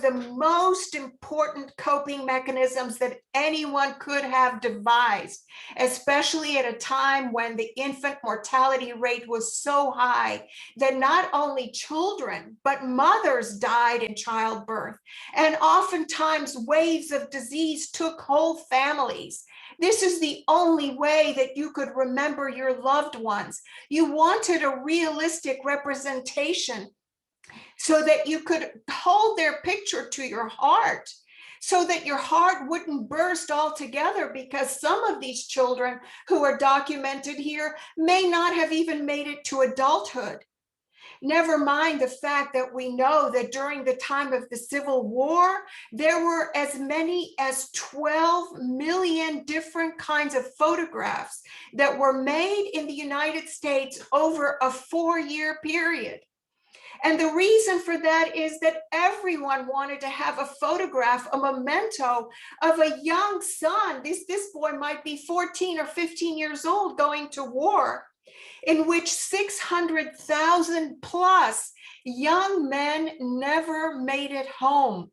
the most important coping mechanisms that anyone could have devised, especially at a time when the infant mortality rate was so high that not only children, but mothers died in childbirth. And oftentimes waves of disease took whole families. This is the only way that you could remember your loved ones. You wanted a realistic representation so that you could hold their picture to your heart, so that your heart wouldn't burst altogether, because some of these children who are documented here may not have even made it to adulthood. Never mind the fact that we know that during the time of the Civil War, there were as many as 12 million different kinds of photographs that were made in the United States over a 4-year period. And the reason for that is that everyone wanted to have a photograph, a memento of a young son. This boy might be 14 or 15 years old going to war, in which 600,000 plus young men never made it home.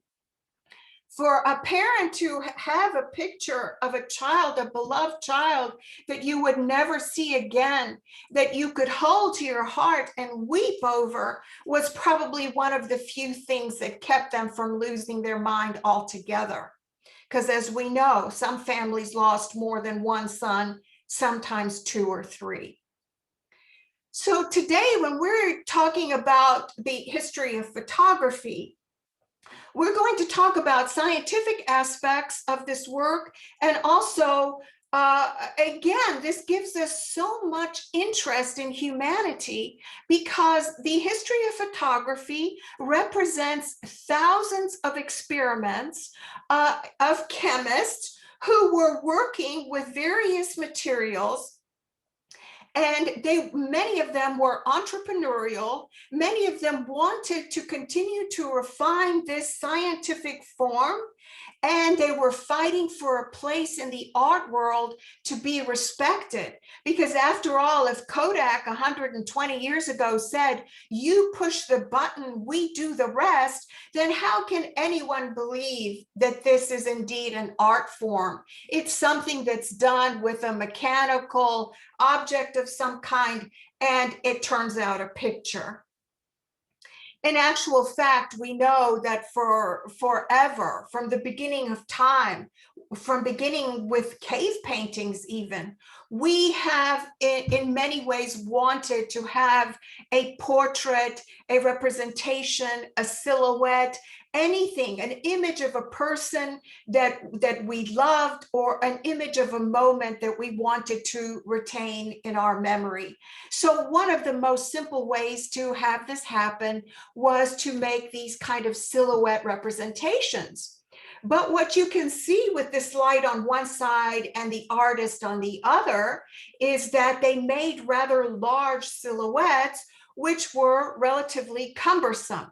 For a parent to have a picture of a child, a beloved child that you would never see again, that you could hold to your heart and weep over, was probably one of the few things that kept them from losing their mind altogether. Because as we know, some families lost more than one son, sometimes 2 or 3. So today, when we're talking about the history of photography, we're going to talk about scientific aspects of this work, and also, again, this gives us so much interest in humanity, because the history of photography represents thousands of experiments of chemists who were working with various materials. And many of them were entrepreneurial. Many of them wanted to continue to refine this scientific form, and they were fighting for a place in the art world to be respected. Because after all, if Kodak 120 years ago said, "You push the button, we do the rest," then how can anyone believe that this is indeed an art form? It's something that's done with a mechanical object of some kind, and it turns out a picture. In actual fact, we know that for forever, from the beginning of time, from beginning with cave paintings even, we have in many ways wanted to have a portrait, a representation, a silhouette, anything, an image of a person that we loved, or an image of a moment that we wanted to retain in our memory. So one of the most simple ways to have this happen was to make these kind of silhouette representations. But what you can see with this light on one side and the artist on the other is that they made rather large silhouettes, which were relatively cumbersome.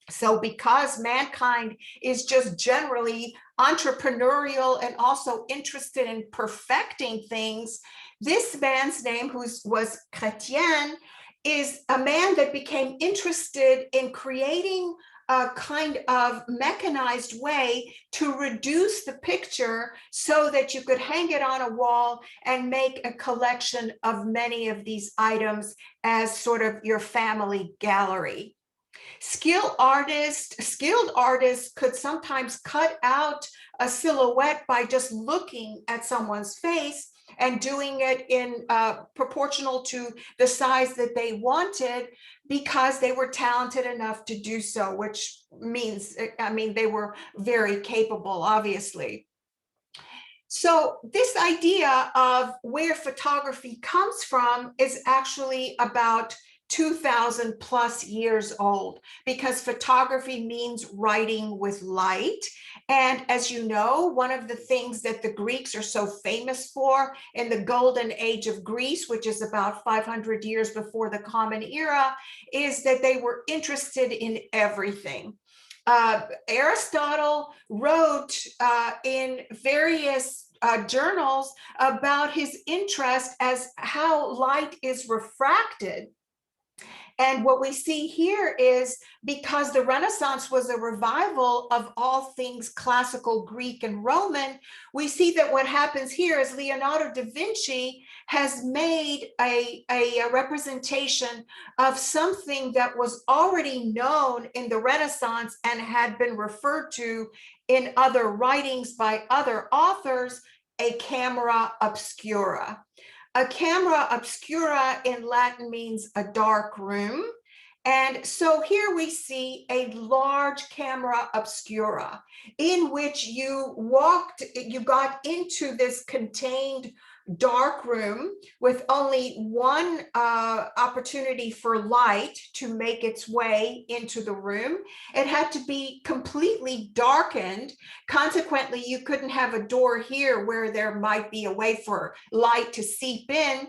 So because mankind is just generally entrepreneurial and also interested in perfecting things, this man's name, who was Chrétien, is a man that became interested in creating a kind of mechanized way to reduce the picture so that you could hang it on a wall and make a collection of many of these items as sort of your family gallery. Skilled artists could sometimes cut out a silhouette by just looking at someone's face and doing it in proportional to the size that they wanted, because they were talented enough to do so, which means, I mean, they were very capable, obviously. So this idea of where photography comes from is actually about 2,000 plus years old, because photography means writing with light. And as you know, one of the things that the Greeks are so famous for in the golden age of Greece, which is about 500 years before the Common Era, is that they were interested in everything. Aristotle wrote in various journals about his interest as how light is refracted. And what we see here is, because the Renaissance was a revival of all things classical Greek and Roman, we see that what happens here is Leonardo da Vinci has made a representation of something that was already known in the Renaissance and had been referred to in other writings by other authors, a camera obscura. A camera obscura in Latin means a dark room. And so here we see a large camera obscura in which you got into this contained dark room with only one opportunity for light to make its way into the room. It had to be completely darkened. Consequently, you couldn't have a door here where there might be a way for light to seep in,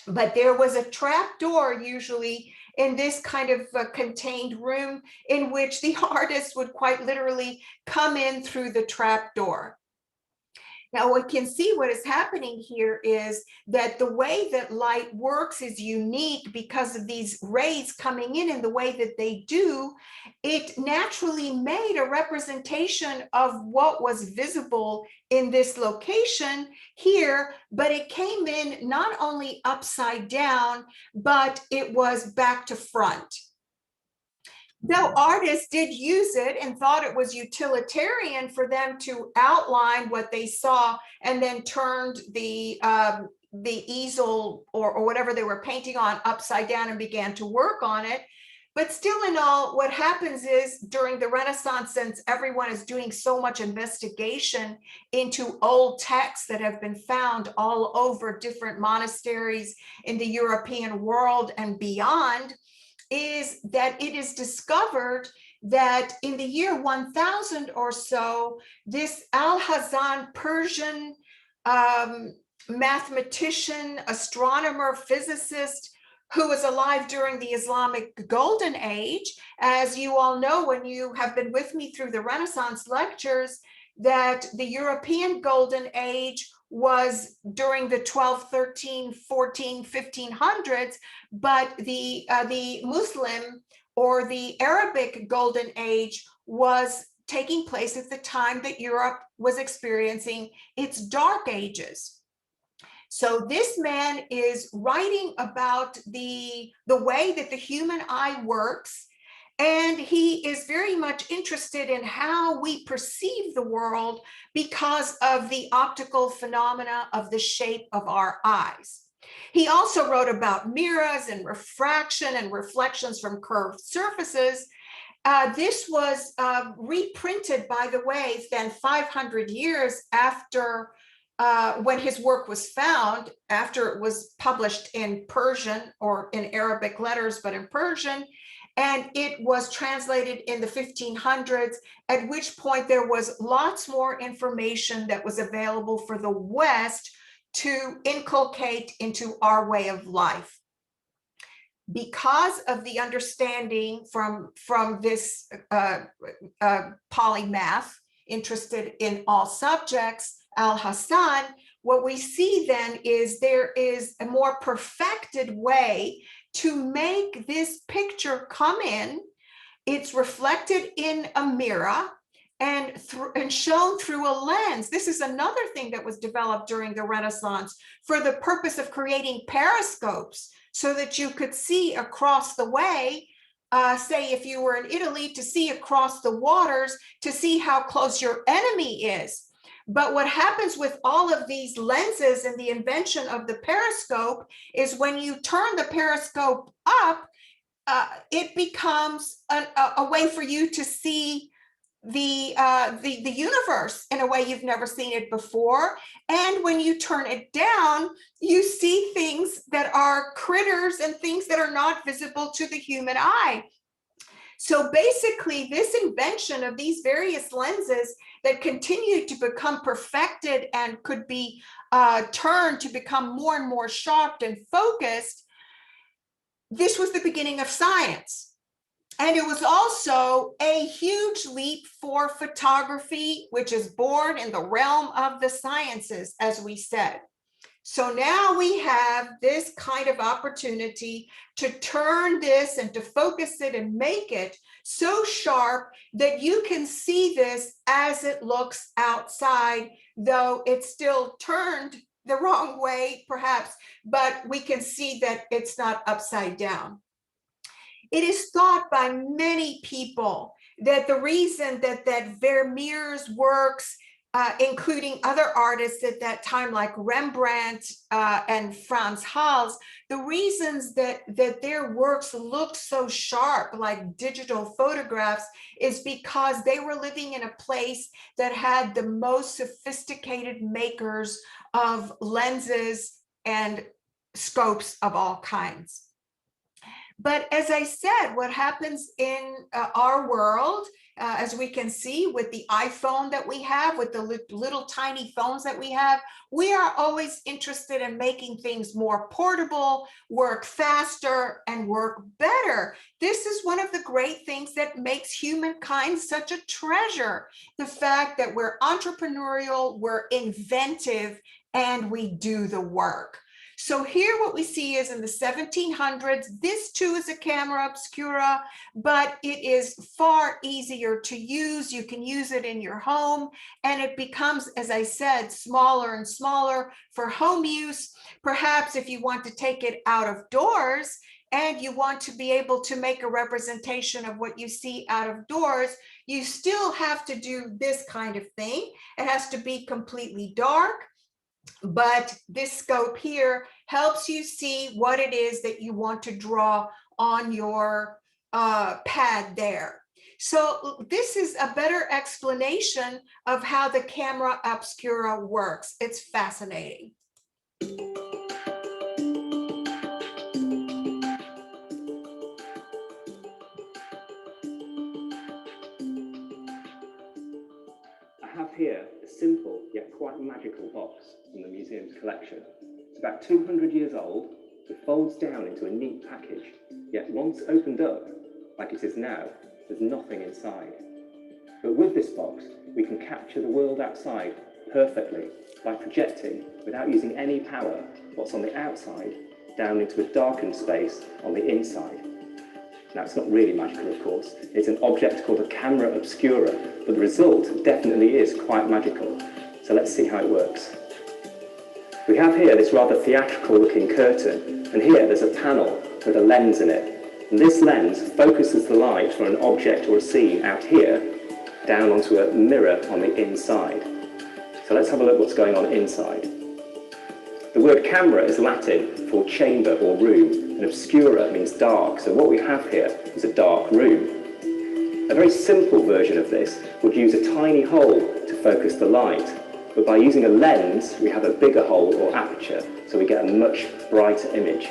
but there was a trap door usually in this kind of contained room in which the artist would quite literally come in through the trap door. Now, we can see what is happening here is that the way that light works is unique because of these rays coming in the way that they do. It naturally made a representation of what was visible in this location here, but it came in not only upside down, but it was back to front. Though artists did use it and thought it was utilitarian for them to outline what they saw and then turned the easel or whatever they were painting on upside down and began to work on it. But still in all, what happens is during the Renaissance, since everyone is doing so much investigation into old texts that have been found all over different monasteries in the European world and beyond, is that it is discovered that in the year 1000 or so, this Alhazen Persian mathematician, astronomer, physicist, who was alive during the Islamic Golden Age. As you all know, when you have been with me through the Renaissance lectures, that the European Golden Age was during the 12, 13, 14, 1500s, but the Muslim or the Arabic Golden Age was taking place at the time that Europe was experiencing its dark ages. So this man is writing about the way that the human eye works, and he is very much interested in how we perceive the world because of the optical phenomena of the shape of our eyes. He also wrote about mirrors and refraction and reflections from curved surfaces. This was reprinted, by the way, then 500 years after when his work was found, after it was published in Persian or in Arabic letters, but in Persian. And it was translated in the 1500s, at which point there was lots more information that was available for the West to inculcate into our way of life. Because of the understanding from this polymath interested in all subjects, Alhazen, what we see then is there is a more perfected way to make this picture come in. It's reflected in a mirror and shown through a lens. This is another thing that was developed during the Renaissance for the purpose of creating periscopes so that you could see across the way, say if you were in Italy, to see across the waters, to see how close your enemy is. But what happens with all of these lenses and the invention of the periscope is when you turn the periscope up, it becomes a way for you to see the universe in a way you've never seen it before. And when you turn it down, you see things that are critters and things that are not visible to the human eye. So basically, this invention of these various lenses that continue to become perfected and could be turned to become more and more sharp and focused, this was the beginning of science. And it was also a huge leap for photography, which is born in the realm of the sciences, as we said. So now we have this kind of opportunity to turn this and to focus it and make it so sharp that you can see this as it looks outside, though it's still turned the wrong way, perhaps, but we can see that it's not upside down. It is thought by many people that the reason that Vermeer's works, including other artists at that time like Rembrandt and Frans Hals, the reasons that their works look so sharp like digital photographs is because they were living in a place that had the most sophisticated makers of lenses and scopes of all kinds. But as I said, what happens in our world, as we can see with the iPhone that we have, with the little tiny phones that we have, we are always interested in making things more portable, work faster, and work better. This is one of the great things that makes humankind such a treasure. The fact that we're entrepreneurial, we're inventive, and we do the work. So here what we see is in the 1700s, this too is a camera obscura, but it is far easier to use. You can use it in your home, and it becomes, as I said, smaller and smaller for home use. Perhaps if you want to take it out of doors and you want to be able to make a representation of what you see out of doors, you still have to do this kind of thing. It has to be completely dark. But this scope here helps you see what it is that you want to draw on your pad there. So this is a better explanation of how the camera obscura works. It's fascinating. I have here a simple yet quite magical box from the museum's collection. It's about 200 years old. It folds down into a neat package, yet once opened up, like it is now, there's nothing inside. But with this box, we can capture the world outside perfectly by projecting, without using any power, what's on the outside down into a darkened space on the inside. Now, it's not really magical, of course. It's an object called a camera obscura, but the result definitely is quite magical. So let's see how it works. We have here this rather theatrical-looking curtain, and here there's a panel with a lens in it. And this lens focuses the light from an object or a scene out here down onto a mirror on the inside. So let's have a look what's going on inside. The word camera is Latin for chamber or room, and obscura means dark, so what we have here is a dark room. A very simple version of this would use a tiny hole to focus the light, but by using a lens we have a bigger hole or aperture, so we get a much brighter image.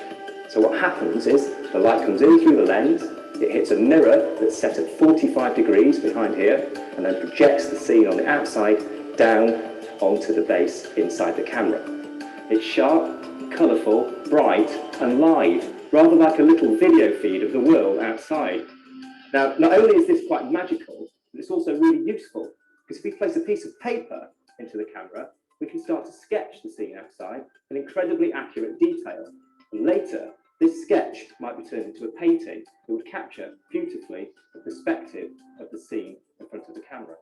So what happens is the light comes in through the lens, it hits a mirror that's set at 45 degrees behind here, and then projects the scene on the outside down onto the base inside the camera. It's sharp, colourful, bright and live, rather like a little video feed of the world outside. Now, not only is this quite magical, but it's also really useful, because if we place a piece of paper into the camera, we can start to sketch the scene outside in incredibly accurate detail. And later, this sketch might be turned into a painting that would capture beautifully the perspective of the scene in front of the camera.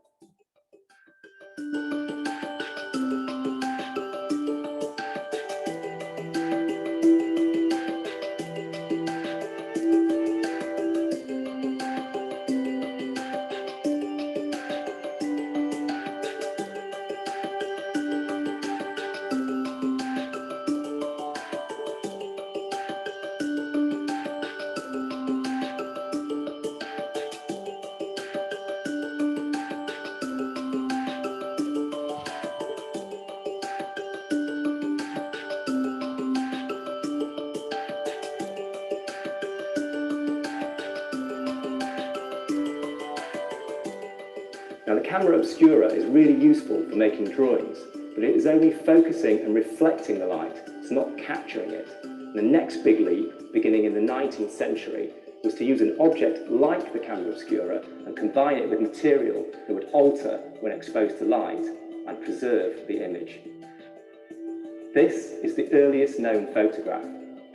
Now, the camera obscura is really useful for making drawings, but it is only focusing and reflecting the light. It's not capturing it. And the next big leap, beginning in the 19th century, was to use an object like the camera obscura and combine it with material that would alter when exposed to light and preserve the image. This is the earliest known photograph,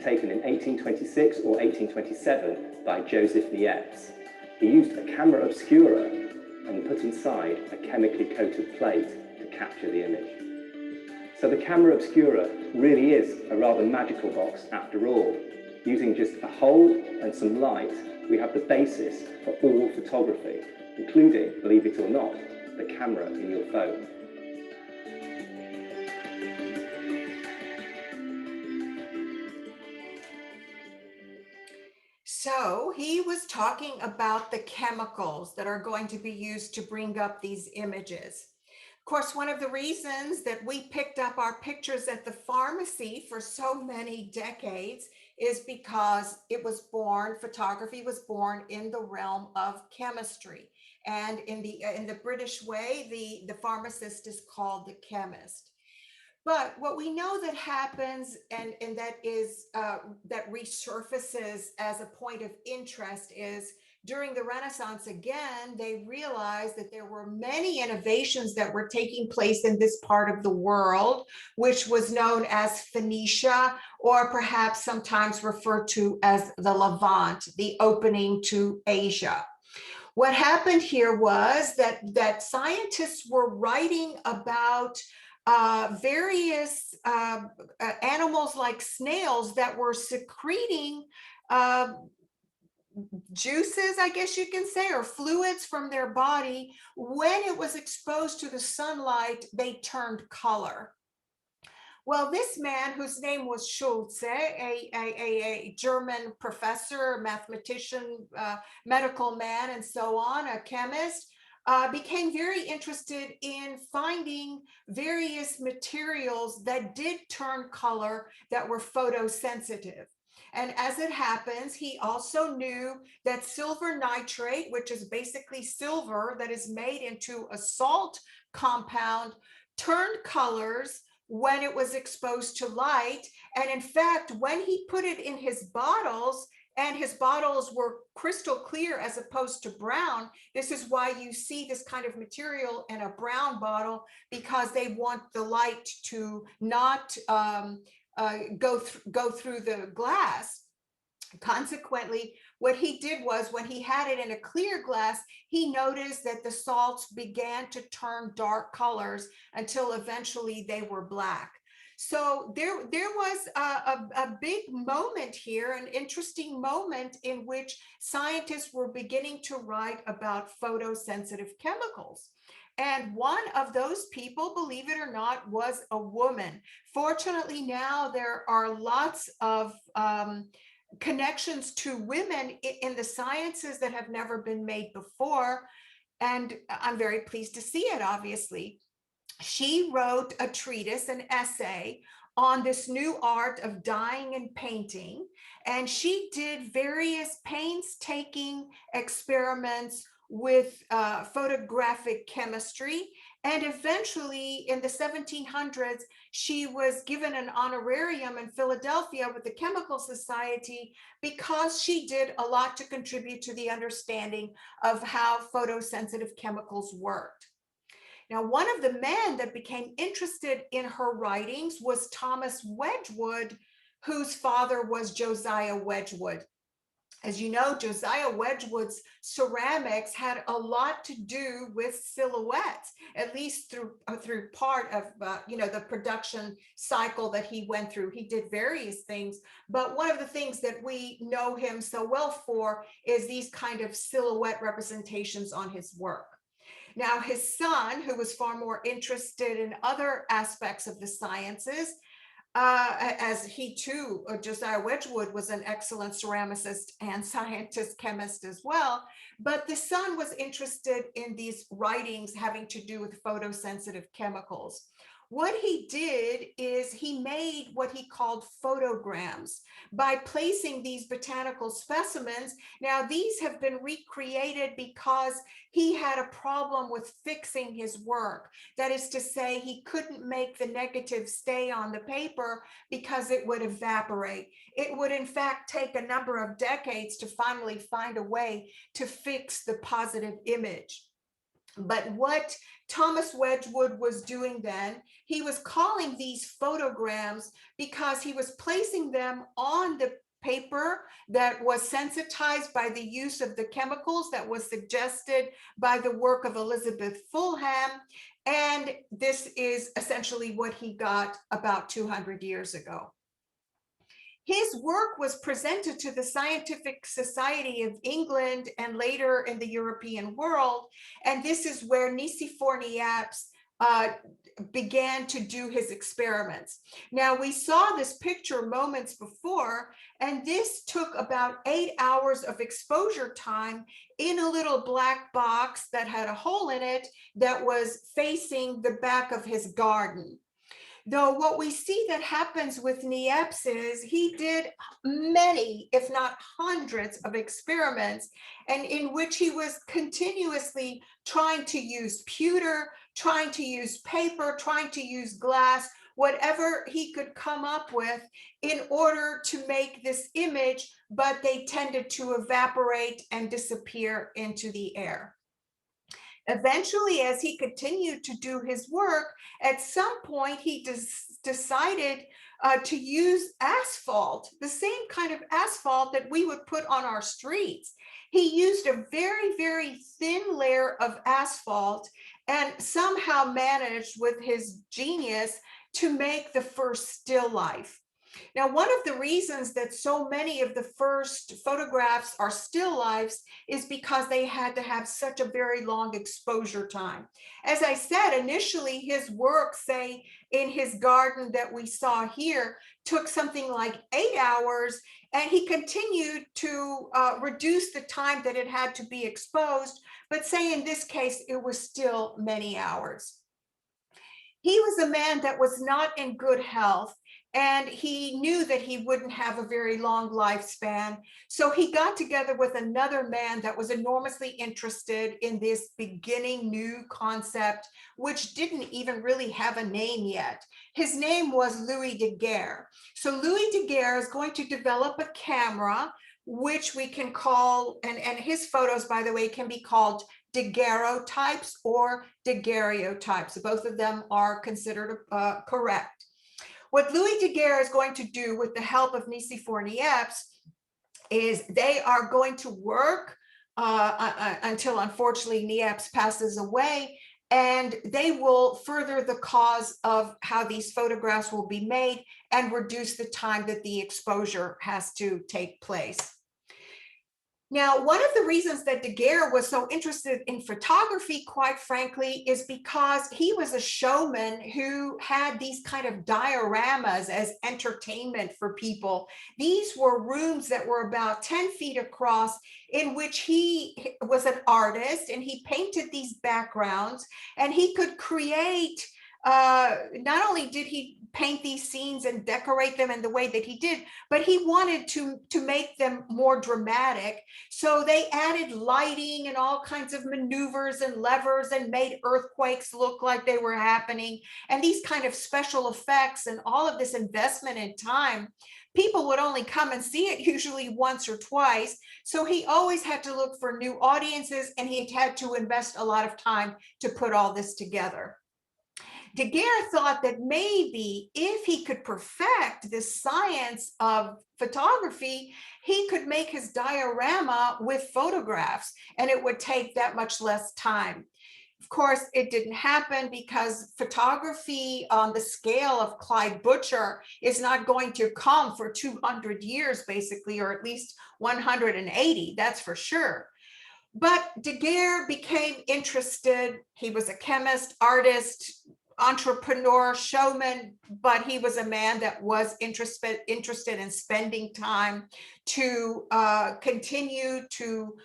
taken in 1826 or 1827 by Joseph Niépce. He used a camera obscura and put inside a chemically coated plate to capture the image. So the camera obscura really is a rather magical box after all. Using just a hole and some light, we have the basis for all photography, including, believe it or not, the camera in your phone. So he was talking about the chemicals that are going to be used to bring up these images. Of course, one of the reasons that we picked up our pictures at the pharmacy for so many decades is because photography was born in the realm of chemistry. And in the British way, the pharmacist is called the chemist. But what we know that happens and that is that resurfaces as a point of interest is during the Renaissance again, they realized that there were many innovations that were taking place in this part of the world, which was known as Phoenicia, or perhaps sometimes referred to as the Levant, the opening to Asia. What happened here was that scientists were writing about various animals like snails that were secreting juices, I guess you can say, or fluids from their body. When it was exposed to the sunlight, they turned color. Well, this man, whose name was Schulze, a German professor, mathematician, medical man, and so on, a chemist, became very interested in finding various materials that did turn color that were photosensitive. And as it happens, he also knew that silver nitrate, which is basically silver that is made into a salt compound, turned colors when it was exposed to light. And in fact, when he put it in his bottles, and his bottles were crystal clear as opposed to brown. This is why you see this kind of material in a brown bottle, because they want the light to not go through the glass. Consequently, what he did was when he had it in a clear glass, he noticed that the salts began to turn dark colors until eventually they were black. So there was a big moment here, an interesting moment in which scientists were beginning to write about photosensitive chemicals. And one of those people, believe it or not, was a woman. Fortunately, now there are lots of connections to women in the sciences that have never been made before. And I'm very pleased to see it, obviously. She wrote a treatise, an essay on this new art of dyeing and painting. And she did various painstaking experiments with photographic chemistry. And eventually in the 1700s, she was given an honorarium in Philadelphia with the Chemical Society because she did a lot to contribute to the understanding of how photosensitive chemicals worked. Now, one of the men that became interested in her writings was Thomas Wedgwood, whose father was Josiah Wedgwood. As you know, Josiah Wedgwood's ceramics had a lot to do with silhouettes, at least through part of the production cycle that he went through. He did various things, but one of the things that we know him so well for is these kind of silhouette representations on his work. Now, his son, who was far more interested in other aspects of the sciences, as he too, Josiah Wedgwood, was an excellent ceramicist and scientist chemist as well. But the son was interested in these writings having to do with photosensitive chemicals. What he did is he made what he called photograms by placing these botanical specimens. Now, these have been recreated because he had a problem with fixing his work. That is to say, he couldn't make the negative stay on the paper because it would evaporate. It would, in fact, take a number of decades to finally find a way to fix the positive image. But what Thomas Wedgwood was doing then, he was calling these photograms because he was placing them on the paper that was sensitized by the use of the chemicals that was suggested by the work of Elizabeth Fulham. And this is essentially what he got about 200 years ago. His work was presented to the Scientific Society of England and later in the European world. And this is where Nicéphore Niépce began to do his experiments. Now, we saw this picture moments before, and this took about 8 hours of exposure time in a little black box that had a hole in it that was facing the back of his garden. Though what we see that happens with Niépce is he did many, if not hundreds of experiments, and in which he was continuously trying to use pewter, trying to use paper, trying to use glass, whatever he could come up with in order to make this image, but they tended to evaporate and disappear into the air. Eventually, as he continued to do his work, at some point he decided to use asphalt, the same kind of asphalt that we would put on our streets. He used a very, very thin layer of asphalt and somehow managed with his genius to make the first still life. Now, one of the reasons that so many of the first photographs are still lifes is because they had to have such a very long exposure time. As I said, initially his work, say in his garden that we saw here, took something like 8 hours, and he continued to reduce the time that it had to be exposed, but say in this case, it was still many hours. He was a man that was not in good health, and he knew that he wouldn't have a very long lifespan. So he got together with another man that was enormously interested in this beginning new concept, which didn't even really have a name yet. His name was Louis Daguerre. So Louis Daguerre is going to develop a camera, which we can call, and his photos, by the way, can be called Daguerreotypes or Daguerreotypes. Both of them are considered correct. What Louis Daguerre is going to do with the help of Nicéphore Niépce is they are going to work until, unfortunately, Niépce passes away, and they will further the cause of how these photographs will be made and reduce the time that the exposure has to take place. Now, one of the reasons that Daguerre was so interested in photography, quite frankly, is because he was a showman who had these kind of dioramas as entertainment for people. These were rooms that were about 10 feet across, in which he was an artist, and he painted these backgrounds, and he could create, not only did he paint these scenes and decorate them in the way that he did, but he wanted to make them more dramatic. So they added lighting and all kinds of maneuvers and levers and made earthquakes look like they were happening, and these kind of special effects and all of this investment in time. People would only come and see it usually once or twice. So he always had to look for new audiences, and he had to invest a lot of time to put all this together. Daguerre thought that maybe if he could perfect this science of photography, he could make his diorama with photographs, and it would take that much less time. Of course, it didn't happen because photography on the scale of Clyde Butcher is not going to come for 200 years, basically, or at least 180, that's for sure. But Daguerre became interested. He was a chemist, artist, entrepreneur, showman, but he was a man that was interested in spending time to continue to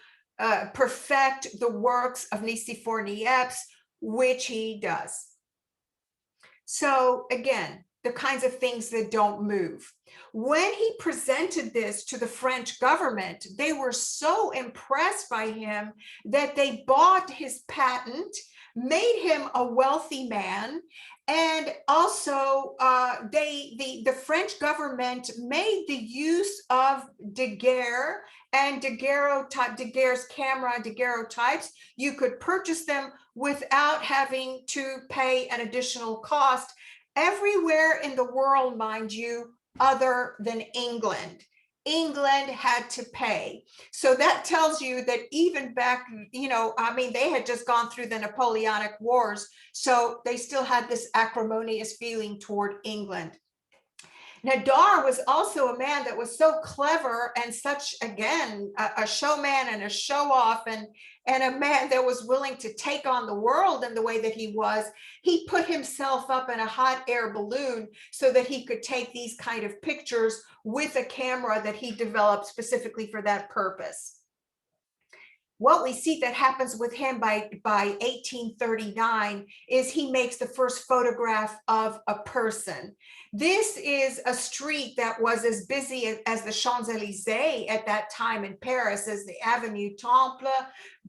perfect the works of Nicéphore Niépce, which he does. So again, the kinds of things that don't move. When he presented this to the French government, they were so impressed by him that they bought his patent, made him a wealthy man. And also the French government made the use of Daguerre and Daguerre's camera, daguerreotypes. You could purchase them without having to pay an additional cost everywhere in the world, mind you, other than England. England had to pay. So that tells you that even back, I mean, they had just gone through the Napoleonic Wars, so they still had this acrimonious feeling toward England. Nadar was also a man that was so clever and such, again, a showman and a show off, and a man that was willing to take on the world in the way that he was. He put himself up in a hot air balloon so that he could take these kind of pictures with a camera that he developed specifically for that purpose. What we see that happens with him by 1839 is he makes the first photograph of a person. This is a street that was as busy as the Champs-Élysées at that time in Paris as the Avenue Temple,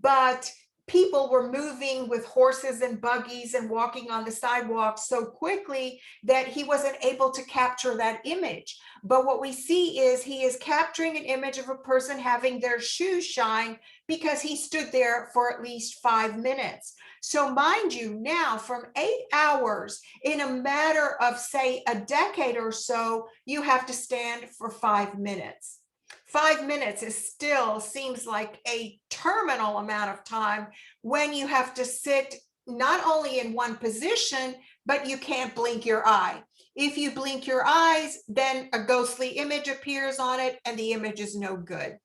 but people were moving with horses and buggies and walking on the sidewalks so quickly that he wasn't able to capture that image. But what we see is he is capturing an image of a person having their shoes shine because he stood there for at least 5 minutes. So mind you, now from 8 hours, in a matter of, say, a decade or so, you have to stand for 5 minutes. 5 minutes is still seems like a terminal amount of time when you have to sit not only in one position, but you can't blink your eye. If you blink your eyes, then a ghostly image appears on it and the image is no good.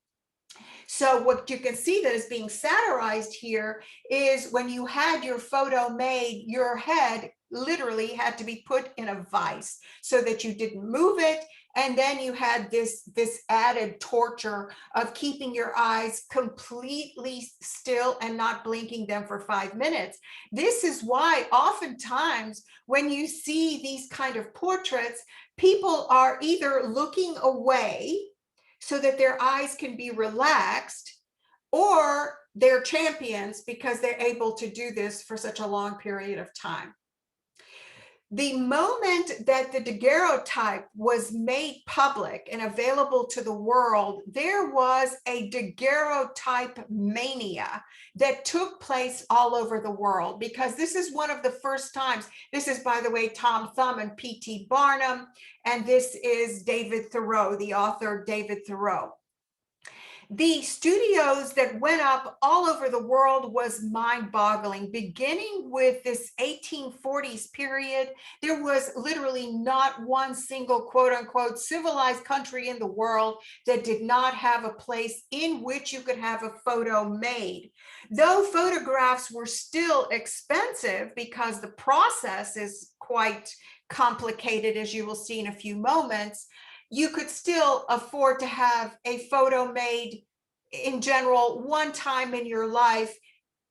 So what you can see that is being satirized here is when you had your photo made, your head literally had to be put in a vise so that you didn't move it. And then you had this added torture of keeping your eyes completely still and not blinking them for 5 minutes. This is why oftentimes when you see these kind of portraits, people are either looking away so that their eyes can be relaxed, or they're champions because they're able to do this for such a long period of time. The moment that the daguerreotype was made public and available to the world, there was a daguerreotype mania that took place all over the world, because this is one of the first times. This is, by the way, Tom Thumb and P.T. Barnum, and this is David Thoreau, the author David Thoreau. The studios that went up all over the world was mind-boggling. Beginning with this 1840s period, there was literally not one single quote-unquote civilized country in the world that did not have a place in which you could have a photo made. Though photographs were still expensive because the process is quite complicated, as you will see in a few moments, you could still afford to have a photo made in general one time in your life,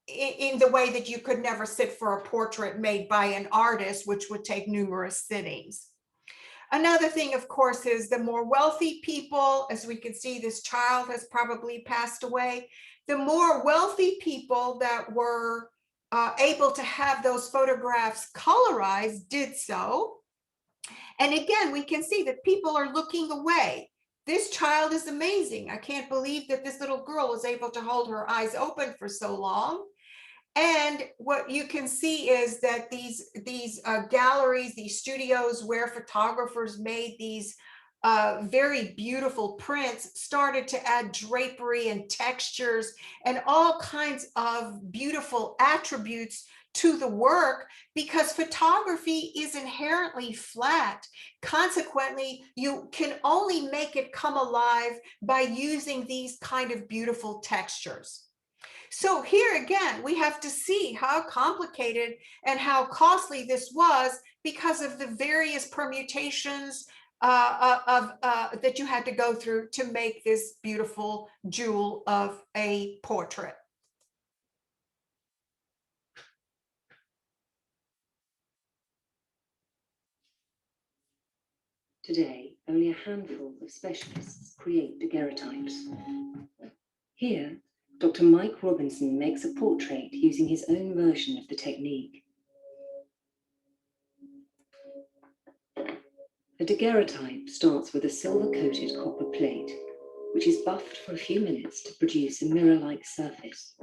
in the way that you could never sit for a portrait made by an artist, which would take numerous sittings. Another thing, of course, is the more wealthy people, as we can see, this child has probably passed away. The more wealthy people that were able to have those photographs colorized did so. And again, we can see that people are looking away. This child is amazing. I can't believe that this little girl was able to hold her eyes open for so long. And what you can see is that these galleries, these studios where photographers made these very beautiful prints, started to add drapery and textures and all kinds of beautiful attributes to the work, because photography is inherently flat. Consequently, you can only make it come alive by using these kind of beautiful textures. So here again, we have to see how complicated and how costly this was because of the various permutations that you had to go through to make this beautiful jewel of a portrait. Today, only a handful of specialists create daguerreotypes. Here, Dr. Mike Robinson makes a portrait using his own version of the technique. A daguerreotype starts with a silver-coated copper plate, which is buffed for a few minutes to produce a mirror-like surface.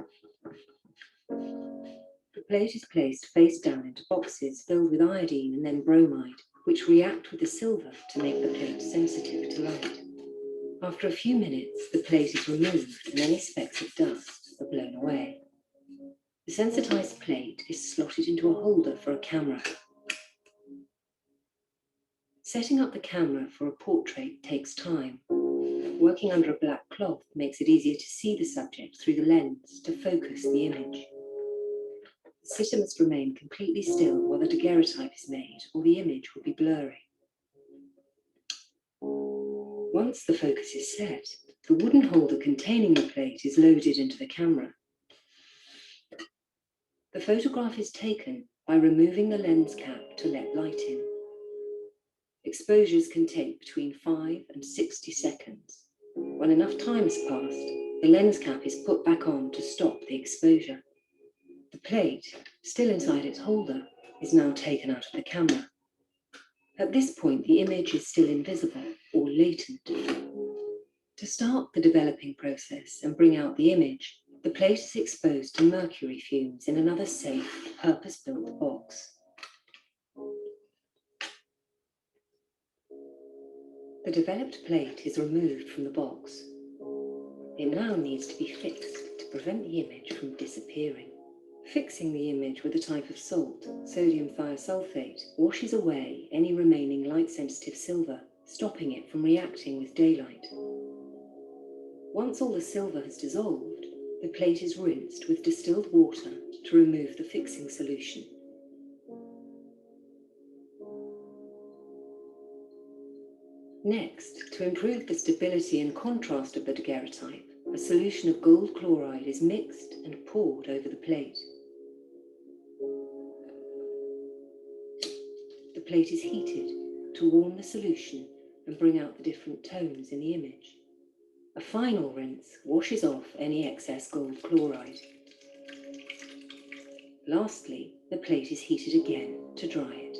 The plate is placed face down into boxes filled with iodine and then bromide, which react with the silver to make the plate sensitive to light. After a few minutes, the plate is removed and any specks of dust are blown away. The sensitized plate is slotted into a holder for a camera. Setting up the camera for a portrait takes time. Working under a black cloth makes it easier to see the subject through the lens to focus the image. The sitter must remain completely still while the daguerreotype is made, or the image will be blurry. Once the focus is set, the wooden holder containing the plate is loaded into the camera. The photograph is taken by removing the lens cap to let light in. Exposures can take between 5 and 60 seconds. When enough time has passed, the lens cap is put back on to stop the exposure. The plate, still inside its holder, is now taken out of the camera. At this point, the image is still invisible or latent. To start the developing process and bring out the image, the plate is exposed to mercury fumes in another safe, purpose-built box. The developed plate is removed from the box. It now needs to be fixed to prevent the image from disappearing. Fixing the image with a type of salt, sodium thiosulfate, washes away any remaining light-sensitive silver, stopping it from reacting with daylight. Once all the silver has dissolved, the plate is rinsed with distilled water to remove the fixing solution. Next, to improve the stability and contrast of the daguerreotype, a solution of gold chloride is mixed and poured over the plate. The plate is heated to warm the solution and bring out the different tones in the image. A final rinse washes off any excess gold chloride. Lastly, the plate is heated again to dry it.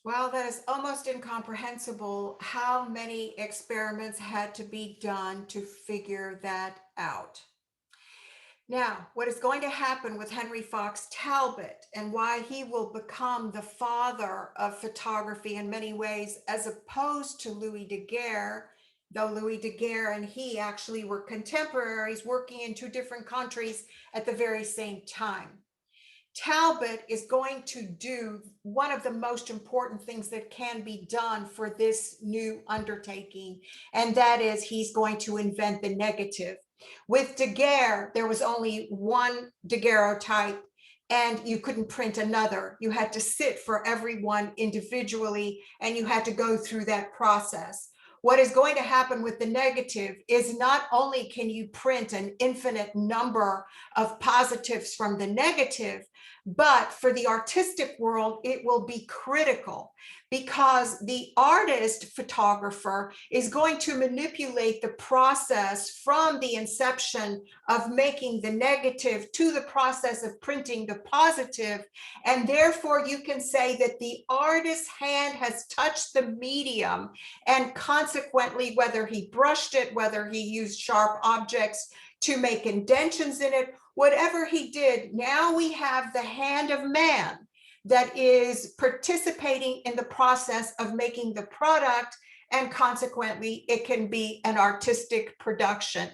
Well, that is almost incomprehensible how many experiments had to be done to figure that out. Now, what is going to happen with Henry Fox Talbot and why he will become the father of photography in many ways, as opposed to Louis Daguerre, though Louis Daguerre and he actually were contemporaries working in two different countries at the very same time. Talbot is going to do one of the most important things that can be done for this new undertaking, and that is he's going to invent the negative. With Daguerre, there was only one daguerreotype, and you couldn't print another. You had to sit for everyone individually, and you had to go through that process. What is going to happen with the negative is not only can you print an infinite number of positives from the negative, but for the artistic world, it will be critical because the artist photographer is going to manipulate the process from the inception of making the negative to the process of printing the positive. And therefore, you can say that the artist's hand has touched the medium, and consequently, whether he brushed it, whether he used sharp objects to make indentions in it, whatever he did, now we have the hand of man that is participating in the process of making the product, and consequently, it can be an artistic production.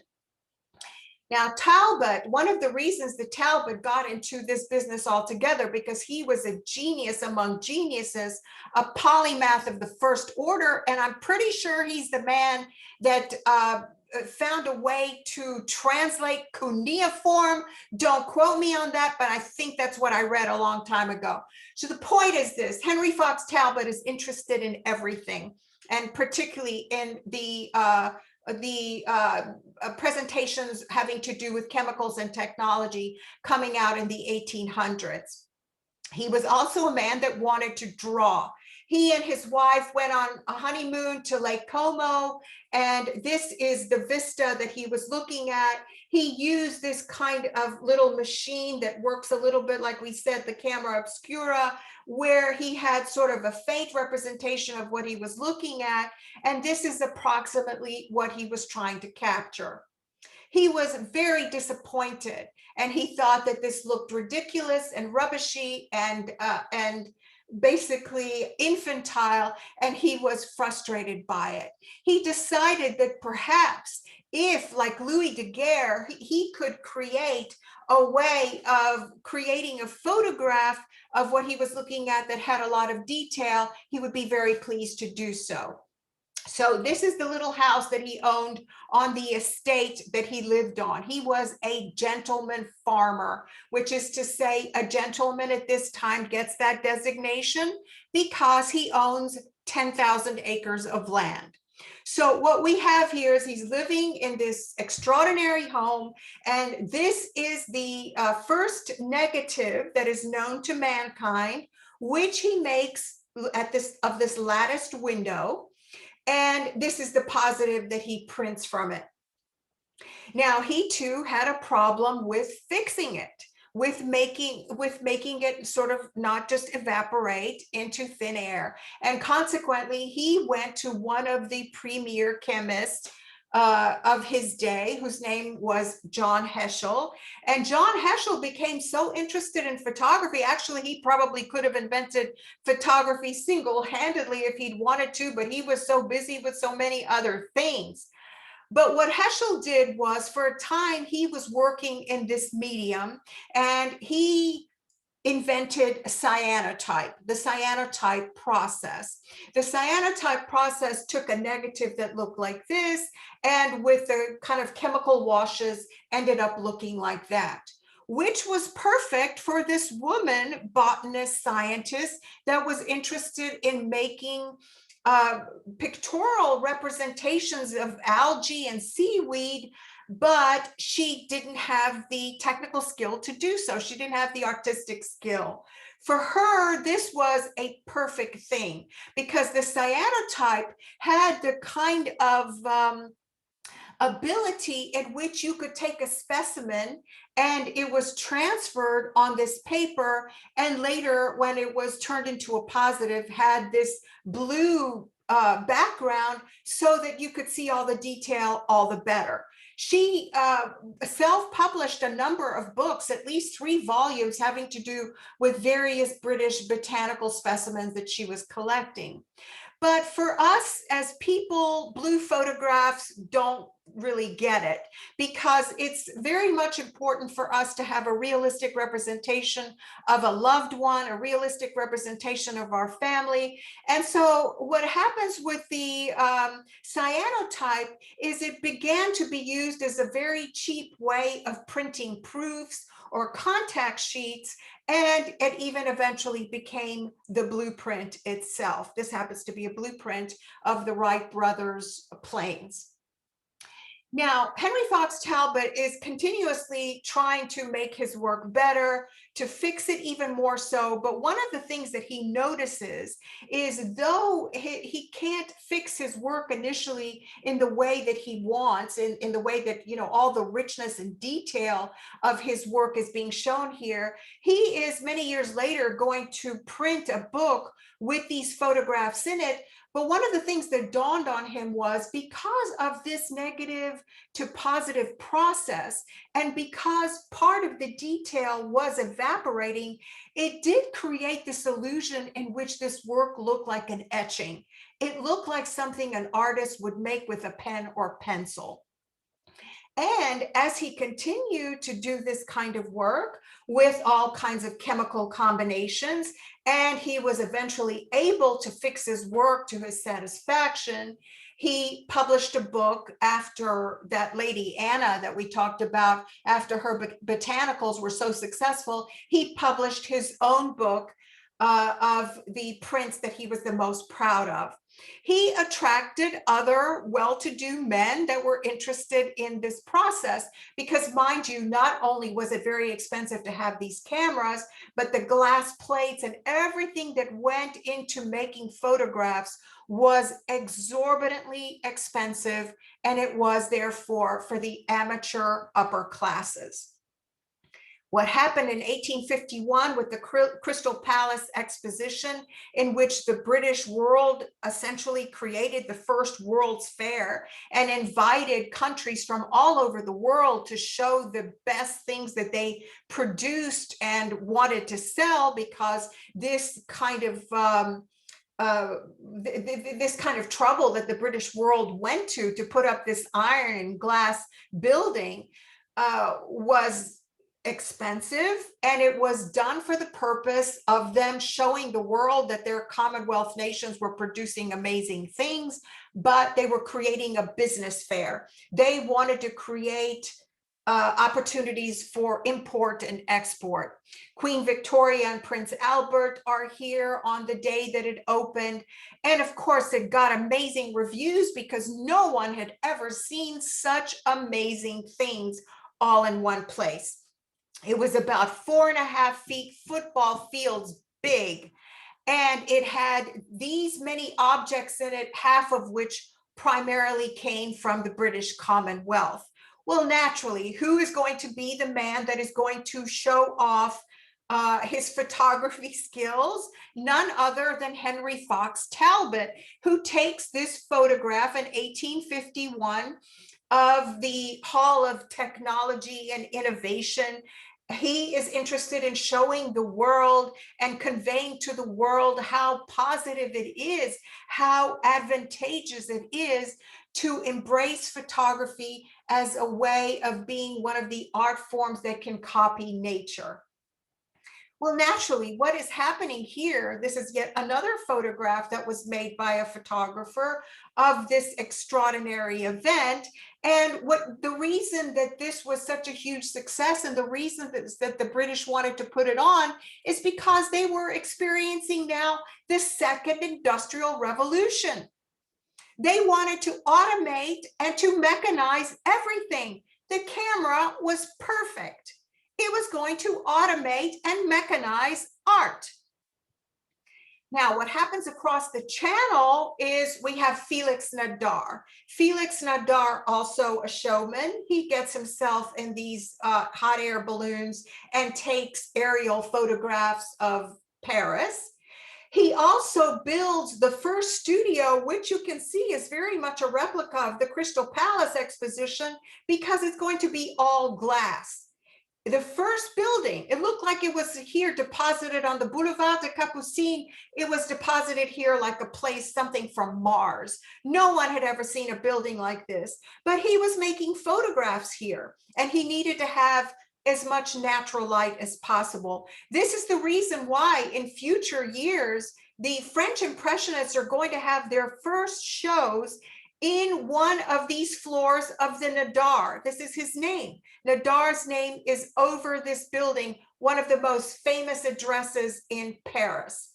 Now, Talbot, one of the reasons that Talbot got into this business altogether, because he was a genius among geniuses, a polymath of the first order, and I'm pretty sure he's the man that found a way to translate cuneiform. Don't quote me on that, but I think that's what I read a long time ago. So the point is this: Henry Fox Talbot is interested in everything, and particularly in the presentations having to do with chemicals and technology coming out in the 1800s. He was also a man that wanted to draw. He and his wife went on a honeymoon to Lake Como, and this is the vista that he was looking at. He used this kind of little machine that works a little bit like we said, the camera obscura, where he had sort of a faint representation of what he was looking at, and this is approximately what he was trying to capture. He was very disappointed, and he thought that this looked ridiculous and rubbishy and basically infantile, and he was frustrated by it. He decided that perhaps if, like Louis Daguerre, he could create a way of creating a photograph of what he was looking at that had a lot of detail, he would be very pleased to do so. So this is the little house that he owned on the estate that he lived on. He was a gentleman farmer, which is to say a gentleman at this time gets that designation because he owns 10,000 acres of land. So what we have here is he's living in this extraordinary home, and this is the first negative that is known to mankind, which he makes at this latticed window. And this is the positive that he prints from it. Now, he too had a problem with fixing it, with making it sort of not just evaporate into thin air. And consequently, he went to one of the premier chemists of his day, whose name was John Herschel. And John Herschel became so interested in photography. Actually, he probably could have invented photography single-handedly if he'd wanted to, but he was so busy with so many other things. But what Herschel did was, for a time, he was working in this medium, and he invented cyanotype, the cyanotype process. The cyanotype process took a negative that looked like this, and with the kind of chemical washes ended up looking like that, which was perfect for this woman, botanist, scientist, that was interested in making pictorial representations of algae and seaweed, but she didn't have the technical skill to do so. She didn't have the artistic skill. For her, this was a perfect thing because the cyanotype had the kind of ability in which you could take a specimen and it was transferred on this paper, and later when it was turned into a positive had this blue background so that you could see all the detail all the better. She self-published a number of books, at least 3 volumes, having to do with various British botanical specimens that she was collecting. But for us as people, blue photographs don't really get it, because it's very much important for us to have a realistic representation of a loved one, a realistic representation of our family. And so what happens with the cyanotype is it began to be used as a very cheap way of printing proofs or contact sheets, and it even eventually became the blueprint itself. This happens to be a blueprint of the Wright brothers' planes. Now, Henry Fox Talbot is continuously trying to make his work better, to fix it even more so. But one of the things that he notices is, though he can't fix his work initially in the way that he wants, in the way that, you know, all the richness and detail of his work is being shown here, he is many years later going to print a book with these photographs in it. But one of the things that dawned on him was, because of this negative to positive process, and because part of the detail was evaporating, it did create this illusion in which this work looked like an etching. It looked like something an artist would make with a pen or pencil. And as he continued to do this kind of work with all kinds of chemical combinations, and he was eventually able to fix his work to his satisfaction, he published a book after that lady Anna that we talked about, after her botanicals were so successful. He published his own book of the prints that he was the most proud of. He attracted other well-to-do men that were interested in this process because, mind you, not only was it very expensive to have these cameras, but the glass plates and everything that went into making photographs was exorbitantly expensive, and it was therefore for the amateur upper classes. What happened in 1851 with the Crystal Palace Exposition, in which the British world essentially created the first World's Fair and invited countries from all over the world to show the best things that they produced and wanted to sell, because this kind of this kind of trouble that the British world went to put up this iron and glass building was expensive, and it was done for the purpose of them showing the world that their Commonwealth nations were producing amazing things, but they were creating a business fair. They wanted to create opportunities for import and export. Queen Victoria and Prince Albert are here on the day that it opened. And of course, it got amazing reviews because no one had ever seen such amazing things all in one place. It was about 4.5 feet football fields big, and it had these many objects in it, half of which primarily came from the British Commonwealth. Well, naturally, who is going to be the man that is going to show off his photography skills? None other than Henry Fox Talbot, who takes this photograph in 1851 of the Hall of Technology and Innovation. He is interested in showing the world and conveying to the world how positive it is, how advantageous it is to embrace photography as a way of being one of the art forms that can copy nature. Well, naturally, what is happening here, this is yet another photograph that was made by a photographer of this extraordinary event. And what the reason that this was such a huge success, and the reason that the British wanted to put it on, is because they were experiencing now the second industrial revolution. They wanted to automate and to mechanize everything. The camera was perfect. It was going to automate and mechanize art. Now, what happens across the channel is we have Felix Nadar. Felix Nadar, also a showman. He gets himself in these hot air balloons and takes aerial photographs of Paris. He also builds the first studio, which you can see is very much a replica of the Crystal Palace Exposition, because it's going to be all glass. The first building, it looked like it was here deposited on the Boulevard de Capucines. It was deposited here like a place, something from Mars. No one had ever seen a building like this, but he was making photographs here, and he needed to have as much natural light as possible. This is the reason why in future years, the French Impressionists are going to have their first shows in one of these floors of the Nadar. This is his name. Nadar's name is over this building, one of the most famous addresses in Paris.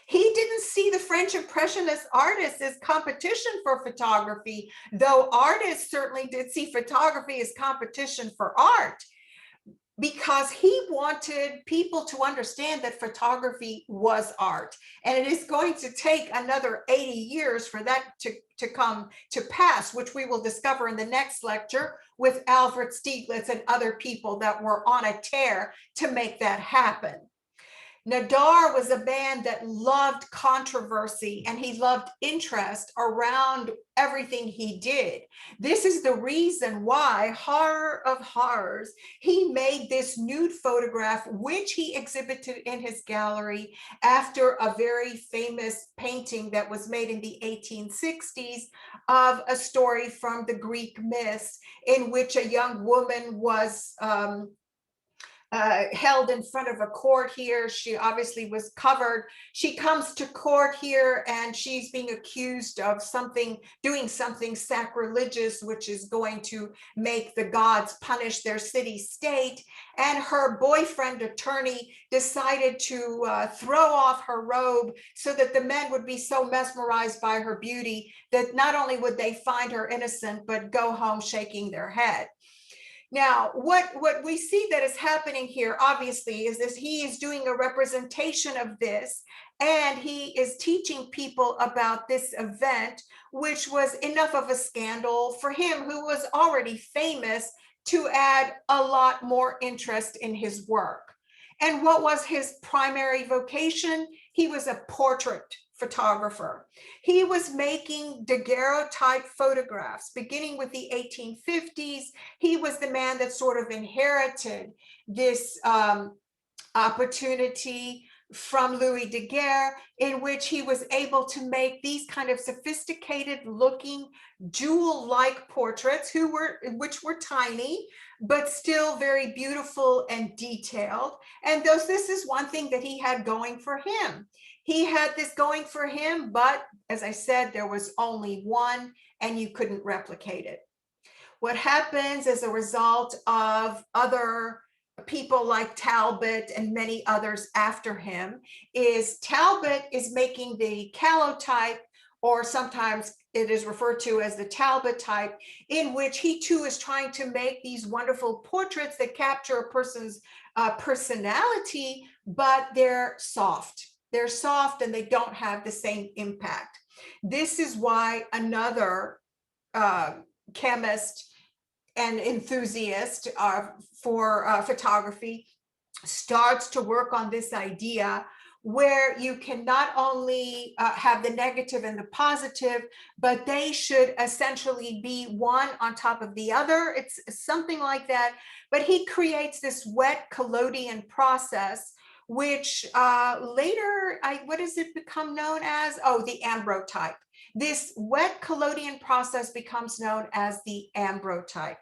He didn't see the French Impressionist artists as competition for photography, though artists certainly did see photography as competition for art, because he wanted people to understand that photography was art. And it is going to take another 80 years for that to come to pass, which we will discover in the next lecture with Alfred Stieglitz and other people that were on a tear to make that happen. Nadar was a man that loved controversy and he loved interest around everything he did. This is the reason why, horror of horrors, he made this nude photograph, which he exhibited in his gallery after a very famous painting that was made in the 1860s of a story from the Greek myths in which a young woman was held in front of a court here. She obviously was covered. She comes to court here and she's being accused of doing something sacrilegious, which is going to make the gods punish their city-state. And her boyfriend attorney decided to throw off her robe so that the men would be so mesmerized by her beauty that not only would they find her innocent, but go home shaking their head. Now, what we see that is happening here, obviously, is this: he is doing a representation of this, and he is teaching people about this event, which was enough of a scandal for him, who was already famous, to add a lot more interest in his work. And what was his primary vocation? He was a portrait photographer. He was making daguerreotype photographs beginning with the 1850s. He was the man that sort of inherited this opportunity from Louis Daguerre, in which he was able to make these kind of sophisticated looking jewel-like portraits, which were tiny, but still very beautiful and detailed. And this is one thing that he had going for him. He had this going for him, but as I said, there was only one and you couldn't replicate it. What happens as a result of other people like Talbot and many others after him is Talbot is making the calotype, or sometimes it is referred to as the Talbot type, in which he too is trying to make these wonderful portraits that capture a person's personality, but they're soft. They're soft and they don't have the same impact. This is why another chemist and enthusiast for photography starts to work on this idea where you can not only have the negative and the positive, but they should essentially be one on top of the other. It's something like that. But he creates this wet collodion process, which later, what does it become known as? Oh, the ambrotype. This wet collodion process becomes known as the ambrotype.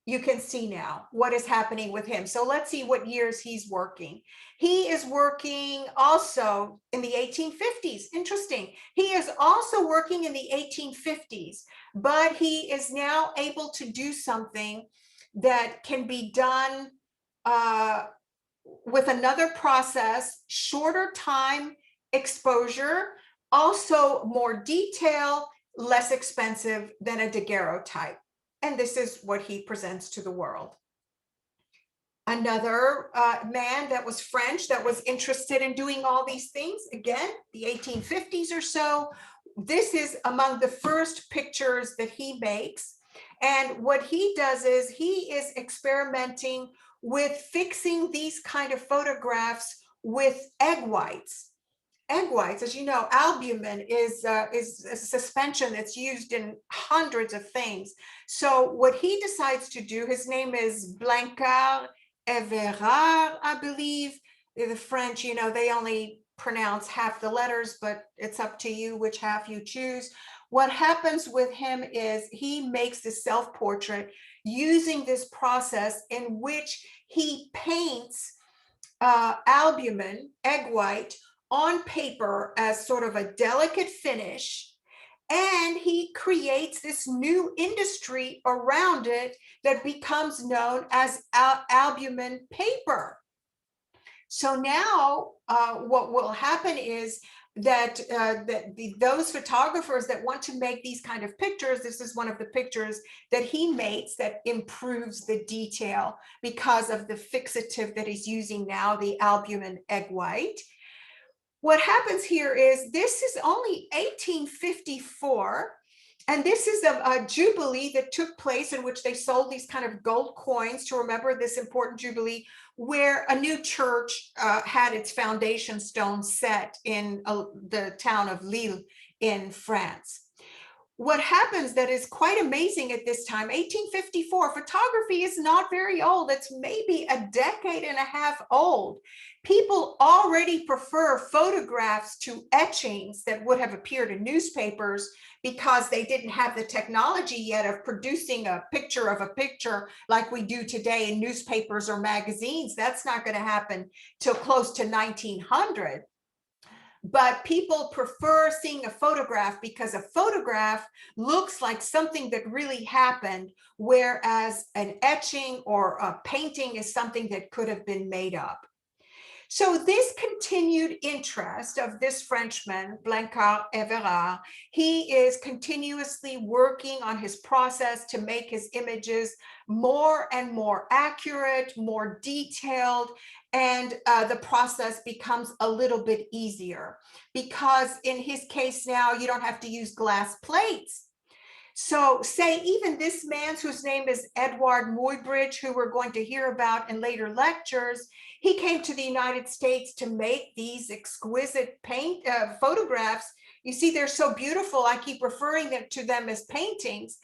You can see now what is happening with him. So let's see what years he's working. He is working also in the 1850s. Interesting. He is also working in the 1850s, but he is now able to do something that can be done with another process, shorter time exposure, also more detail, less expensive than a daguerreotype. And this is what he presents to the world. Another man that was French that was interested in doing all these things, again, the 1850s or so. This is among the first pictures that he makes. And what he does is he is experimenting with fixing these kind of photographs with egg whites. Egg whites, as you know, albumin is a suspension that's used in hundreds of things. So what he decides to do, his name is Blanquart-Evrard, I believe. The French, you know, they only pronounce half the letters, but it's up to you which half you choose. What happens with him is he makes the self-portrait using this process in which he paints albumin, egg white, on paper as sort of a delicate finish, and he creates this new industry around it that becomes known as albumin paper. So now what will happen is that those photographers that want to make these kind of pictures, this is one of the pictures that he makes that improves the detail because of the fixative that he's using now, the albumin egg white. What happens here is this is only 1854, and this is a jubilee that took place in which they sold these kind of gold coins to remember this important jubilee, where a new church had its foundation stone set in the town of Lille in France. What happens that is quite amazing at this time, 1854, photography is not very old. It's maybe a decade and a half old. People already prefer photographs to etchings that would have appeared in newspapers because they didn't have the technology yet of producing a picture of a picture like we do today in newspapers or magazines. That's not going to happen till close to 1900. But people prefer seeing a photograph because a photograph looks like something that really happened, whereas an etching or a painting is something that could have been made up. So this continued interest of this Frenchman, Blanquart-Evrard, he is continuously working on his process to make his images more and more accurate, more detailed, and the process becomes a little bit easier because in his case now, you don't have to use glass plates. So say even this man whose name is Edward Muybridge, who we're going to hear about in later lectures, he came to the United States to make these exquisite photographs. You see, they're so beautiful. I keep referring to them as paintings.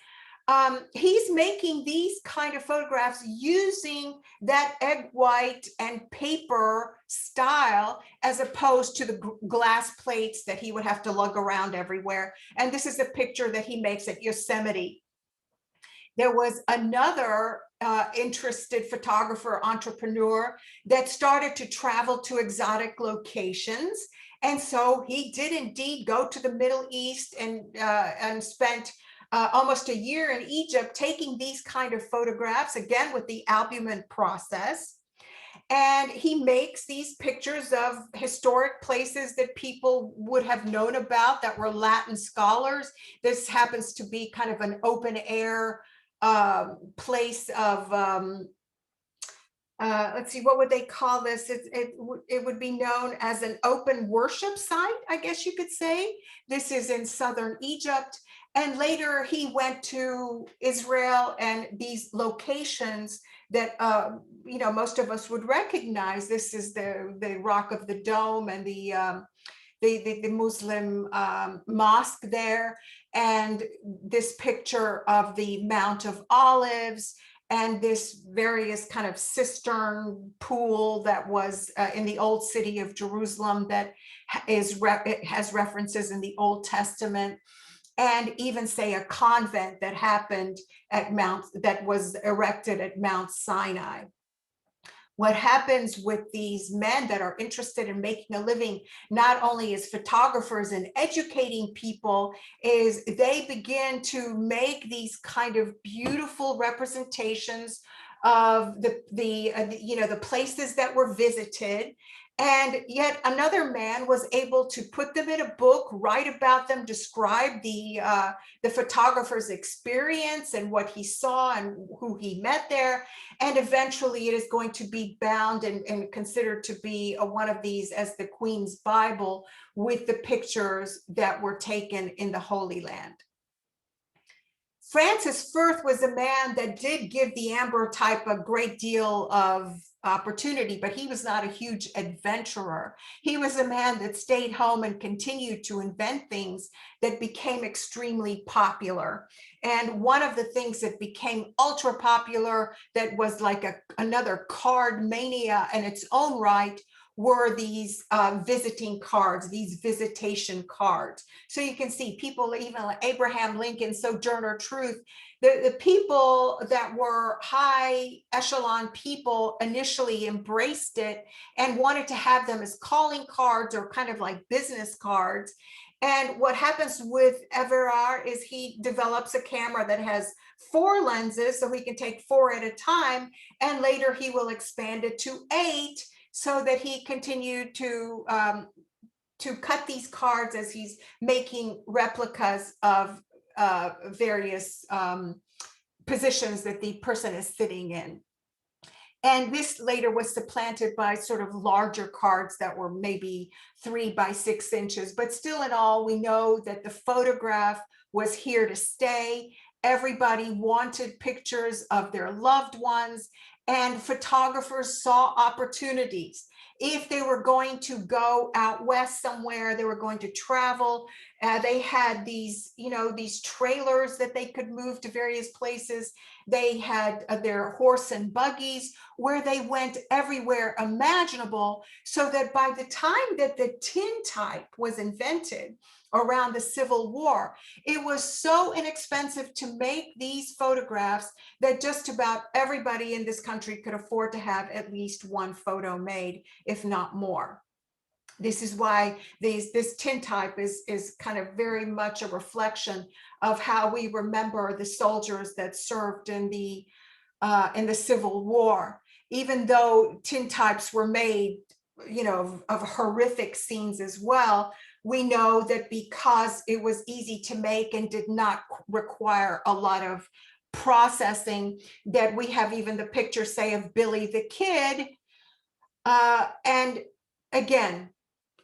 He's making these kind of photographs using that egg white and paper style as opposed to the glass plates that he would have to lug around everywhere. And this is a picture that he makes at Yosemite. There was another interested photographer, entrepreneur that started to travel to exotic locations. And so he did indeed go to the Middle East and spent almost a year in Egypt taking these kind of photographs, again with the albumin process. And he makes these pictures of historic places that people would have known about that were Latin scholars. This happens to be kind of an open air place of, let's see, what would they call this? It would be known as an open worship site, I guess you could say. This is in southern Egypt. And later he went to Israel and these locations that, you know, most of us would recognize. This is the Rock of the Dome and the Muslim mosque there. And this picture of the Mount of Olives and this various kind of cistern pool that was in the old city of Jerusalem that it has references in the Old Testament. And even say a convent that happened at that was erected at Mount Sinai. What happens with these men that are interested in making a living, not only as photographers and educating people, is they begin to make these kind of beautiful representations of the places that were visited. And yet another man was able to put them in a book, write about them, describe the photographer's experience and what he saw and who he met there. And eventually it is going to be bound and considered to be one of these as the Queen's Bible with the pictures that were taken in the Holy Land. Francis Firth was a man that did give the ambrotype a great deal of opportunity, but he was not a huge adventurer. He was a man that stayed home and continued to invent things that became extremely popular. And one of the things that became ultra popular that was like another card mania in its own right were these visiting cards, these visitation cards. So you can see people, even like Abraham Lincoln, Sojourner Truth, the people that were high echelon people initially embraced it and wanted to have them as calling cards or kind of like business cards. And what happens with Evrard is he develops a camera that has 4 lenses, so he can take 4 at a time. And later he will expand it to 8, so that he continued to cut these cards as he's making replicas of various positions that the person is sitting in. And this later was supplanted by sort of larger cards that were maybe 3 by 6 inches. But still in all, we know that the photograph was here to stay. Everybody wanted pictures of their loved ones. and photographers saw opportunities. If they were going to go out west somewhere, they were going to travel, they had these, these trailers that they could move to various places. They had their horse and buggies where they went everywhere imaginable, so that by the time that the tintype was invented around the Civil War, it was so inexpensive to make these photographs that just about everybody in this country could afford to have at least one photo made, if not more. This is why this tintype is kind of very much a reflection of how we remember the soldiers that served in the Civil War. Even though tintypes were made, of horrific scenes as well, we know that because it was easy to make and did not require a lot of processing, that we have even the picture, say, of Billy the Kid. And again,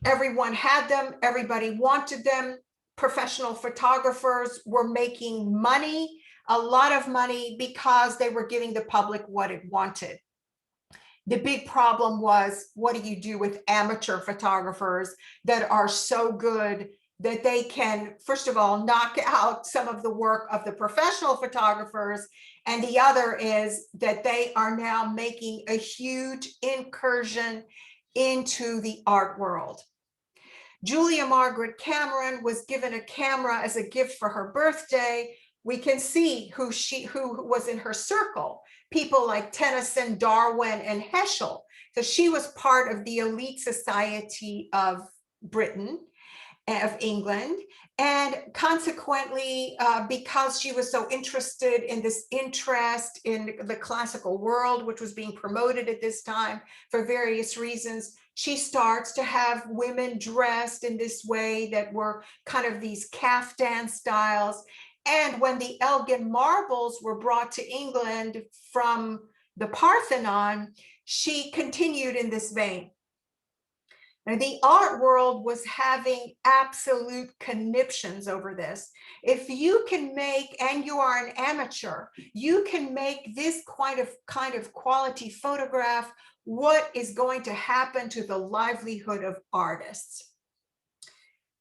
everyone had them, everybody wanted them. Professional photographers were making money, a lot of money, because they were giving the public what it wanted. The big problem was, what do you do with amateur photographers that are so good that they can, first of all, knock out some of the work of the professional photographers, and the other is that they are now making a huge incursion into the art world. Julia Margaret Cameron was given a camera as a gift for her birthday. We can see who was in her circle. People like Tennyson, Darwin, and Herschel. So she was part of the elite society of Britain, of England. And consequently, because she was so interested in this interest in the classical world, which was being promoted at this time for various reasons, she starts to have women dressed in this way that were kind of these caftan styles. And when the Elgin marbles were brought to England from the Parthenon, she continued in this vein. Now, the art world was having absolute conniptions over this. If you can make, and you are an amateur, you can make this kind of quality photograph, what is going to happen to the livelihood of artists?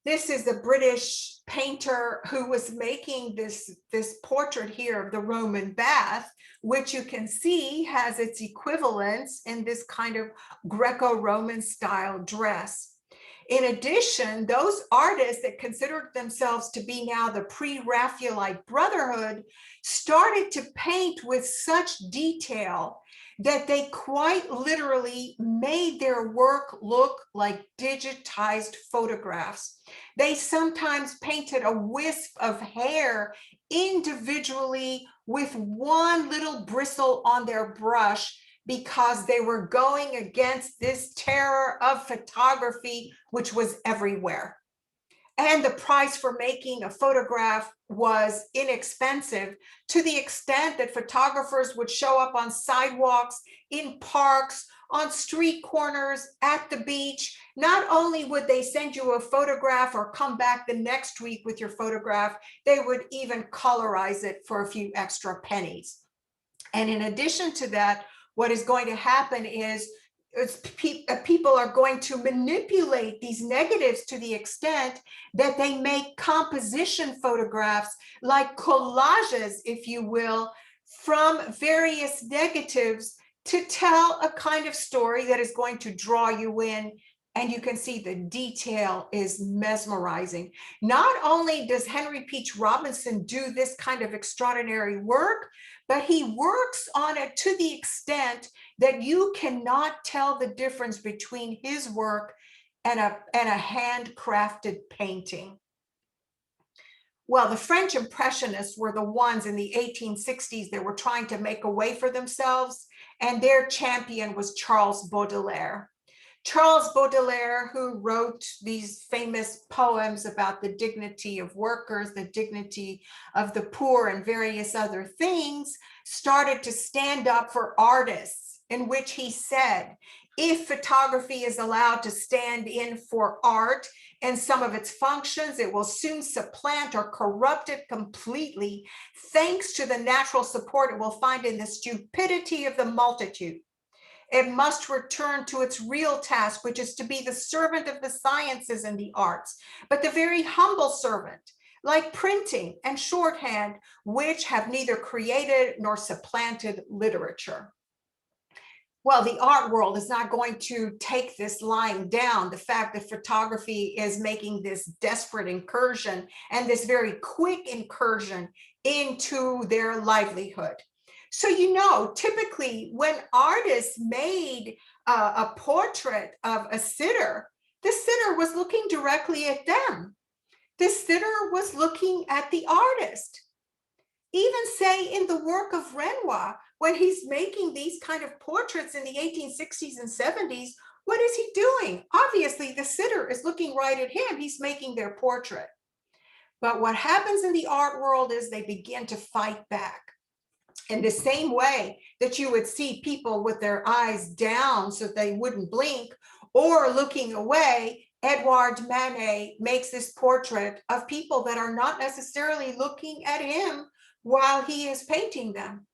This is a British painter who was making this portrait here of the Roman bath, which you can see has its equivalence in this kind of Greco-Roman style dress. In addition, those artists that considered themselves to be now the pre-Raphaelite Brotherhood started to paint with such detail that they quite literally made their work look like digitized photographs. They sometimes painted a wisp of hair individually with one little bristle on their brush, because they were going against this terror of photography, which was everywhere. And the price for making a photograph was inexpensive, to the extent that photographers would show up on sidewalks, in parks, on street corners, at the beach. Not only would they send you a photograph or come back the next week with your photograph, they would even colorize it for a few extra pennies. And in addition to that, what is going to happen is people are going to manipulate these negatives to the extent that they make composition photographs, like collages, if you will, from various negatives to tell a kind of story that is going to draw you in. And you can see the detail is mesmerizing. Not only does Henry Peach Robinson do this kind of extraordinary work, but he works on it to the extent that you cannot tell the difference between his work and a handcrafted painting. Well, the French Impressionists were the ones in the 1860s that were trying to make a way for themselves, and their champion was Charles Baudelaire. Charles Baudelaire, who wrote these famous poems about the dignity of workers, the dignity of the poor, and various other things, started to stand up for artists, in which he said, If photography is allowed to stand in for art and some of its functions, it will soon supplant or corrupt it completely, thanks to the natural support it will find in the stupidity of the multitude. It must return to its real task, which is to be the servant of the sciences and the arts, but the very humble servant, like printing and shorthand, which have neither created nor supplanted literature. Well, the art world is not going to take this lying down, the fact that photography is making this desperate incursion and this very quick incursion into their livelihood. So, you know, typically when artists made a portrait of a sitter, the sitter was looking directly at them. The sitter was looking at the artist. Even say in the work of Renoir, when he's making these kind of portraits in the 1860s and 70s, what is he doing? Obviously, the sitter is looking right at him. He's making their portrait. But what happens in the art world is they begin to fight back. In the same way that you would see people with their eyes down so they wouldn't blink or looking away, Edouard Manet makes this portrait of people that are not necessarily looking at him while he is painting them.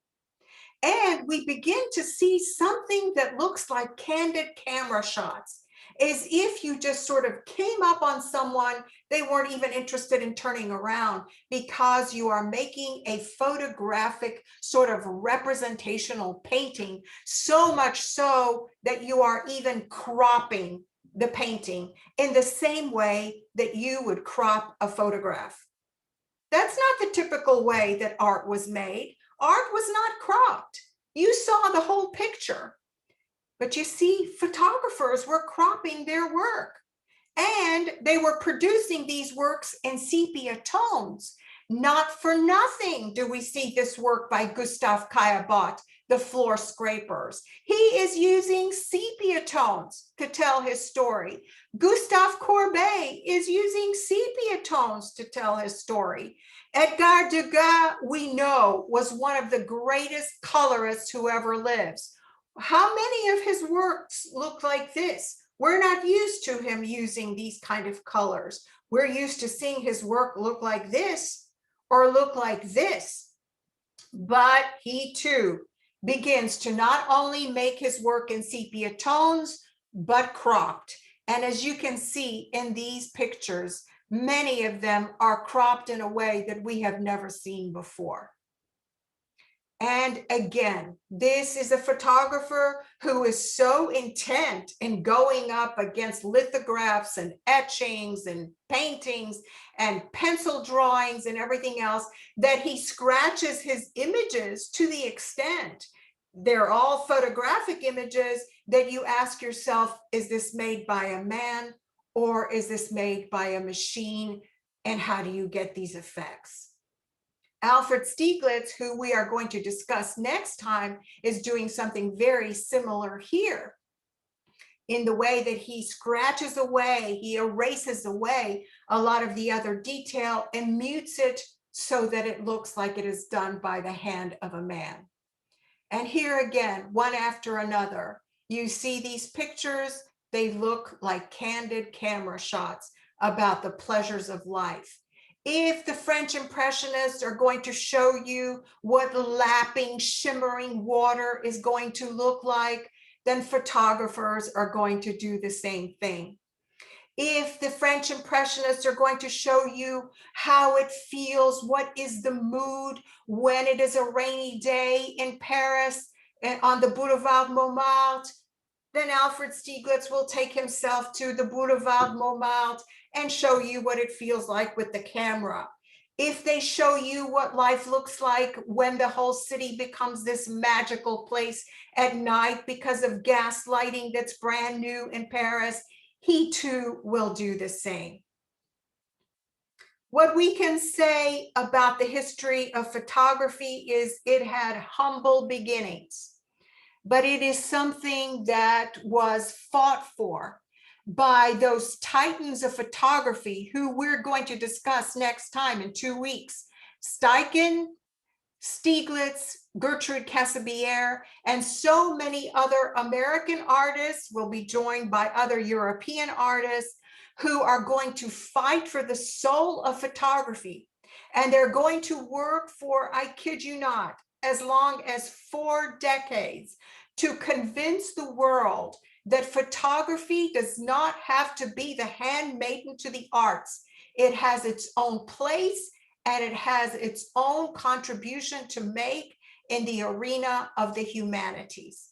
And we begin to see something that looks like candid camera shots, as if you just sort of came up on someone, they weren't even interested in turning around, because you are making a photographic sort of representational painting, so much so that you are even cropping the painting in the same way that you would crop a photograph. That's not the typical way that art was made. Art was not cropped. You saw the whole picture. But you see, photographers were cropping their work, and they were producing these works in sepia tones. Not for nothing do we see this work by Gustave Caillebotte, The Floor Scrapers. He is using sepia tones to tell his story. Gustave Courbet is using sepia tones to tell his story. Edgar Degas, we know, was one of the greatest colorists who ever lives. How many of his works look like this? We're not used to him using these kind of colors. We're used to seeing his work look like this or look like this. But he too begins to not only make his work in sepia tones, but cropped. And as you can see in these pictures, many of them are cropped in a way that we have never seen before. And again, this is a photographer who is so intent in going up against lithographs and etchings and paintings and pencil drawings and everything else that he scratches his images to the extent they're all photographic images that you ask yourself, is this made by a man or is this made by a machine? And how do you get these effects? Alfred Stieglitz, who we are going to discuss next time, is doing something very similar here in the way that he scratches away, he erases away a lot of the other detail and mutes it so that it looks like it is done by the hand of a man. And here again, one after another, you see these pictures, they look like candid camera shots about the pleasures of life. If the French Impressionists are going to show you what lapping, shimmering water is going to look like, then photographers are going to do the same thing. If the French Impressionists are going to show you how it feels, what is the mood when it is a rainy day in Paris and on the Boulevard Montmartre, then Alfred Stieglitz will take himself to the Boulevard Montmartre and show you what it feels like with the camera. If they show you what life looks like when the whole city becomes this magical place at night because of gas lighting that's brand new in Paris, he too will do the same. What we can say about the history of photography is it had humble beginnings, but it is something that was fought for by those titans of photography who we're going to discuss next time in 2 weeks. Steichen, Stieglitz, Gertrude Cassibier, and so many other American artists will be joined by other European artists who are going to fight for the soul of photography. And they're going to work for, I kid you not, as long as 4 decades to convince the world that photography does not have to be the handmaiden to the arts. It has its own place and it has its own contribution to make in the arena of the humanities.